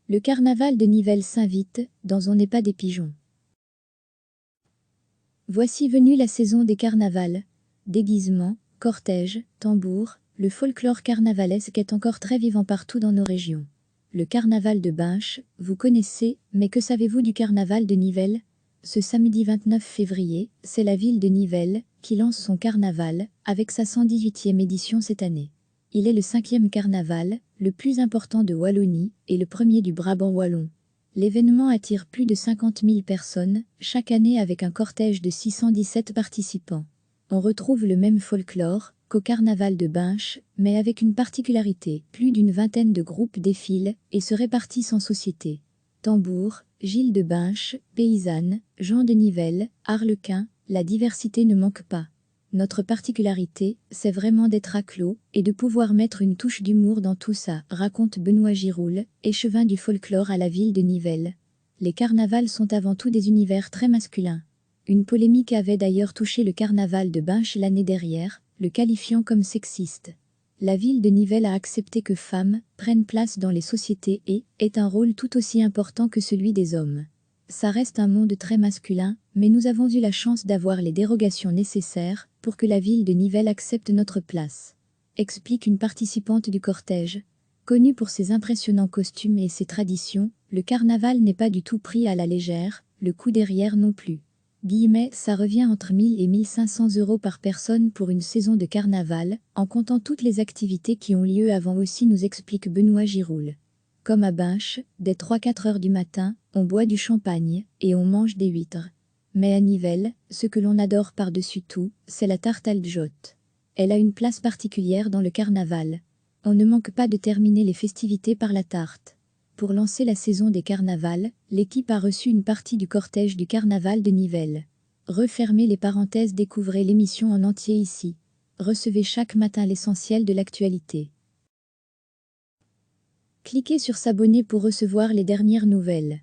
Le carnaval de Nivelles s'invite dans On n'est pas des pigeons. Voici venue la saison des carnavals. Déguisements, cortèges, tambours, le folklore carnavalesque est encore très vivant partout dans nos régions. Le carnaval de Binche, vous connaissez, mais que savez-vous du carnaval de Nivelles? Ce samedi 29 février, c'est la ville de Nivelles qui lance son carnaval, avec sa 118e édition cette année. Il est le 5e carnaval, le plus important de Wallonie, et le premier du Brabant wallon. L'événement attire plus de 50 000 personnes, chaque année avec un cortège de 617 participants. On retrouve le même folklore qu'au carnaval de Binche, mais avec une particularité, plus d'une vingtaine de groupes défilent et se répartissent en sociétés. Tambour, Gilles de Binche, paysanne, Jean de Nivelles, Arlequin, la diversité ne manque pas. Notre particularité, c'est vraiment d'être à clos et de pouvoir mettre une touche d'humour dans tout ça, raconte Benoît Giroul, échevin du folklore à la ville de Nivelles. Les carnavals sont avant tout des univers très masculins. Une polémique avait d'ailleurs touché le carnaval de Binche l'année dernière, le qualifiant comme sexiste. La ville de Nivelles a accepté que femmes prennent place dans les sociétés et aient un rôle tout aussi important que celui des hommes. Ça reste un monde très masculin, mais nous avons eu la chance d'avoir les dérogations nécessaires pour que la ville de Nivelles accepte notre place. Explique une participante du cortège. Connue pour ses impressionnants costumes et ses traditions, le carnaval n'est pas du tout pris à la légère, le coup derrière non plus. Ça revient entre 1000 et 1500 € par personne pour une saison de carnaval, en comptant toutes les activités qui ont lieu avant aussi, nous explique Benoît Giroul. Comme à Binche, dès 3-4 heures du matin, on boit du champagne et on mange des huîtres. Mais à Nivelles, ce que l'on adore par-dessus tout, c'est la tarte al jotte. Elle a une place particulière dans le carnaval. On ne manque pas de terminer les festivités par la tarte. Pour lancer la saison des carnavals, l'équipe a reçu une partie du cortège du carnaval de Nivelles. Refermez les parenthèses, découvrez l'émission en entier ici. Recevez chaque matin l'essentiel de l'actualité. Cliquez sur s'abonner pour recevoir les dernières nouvelles.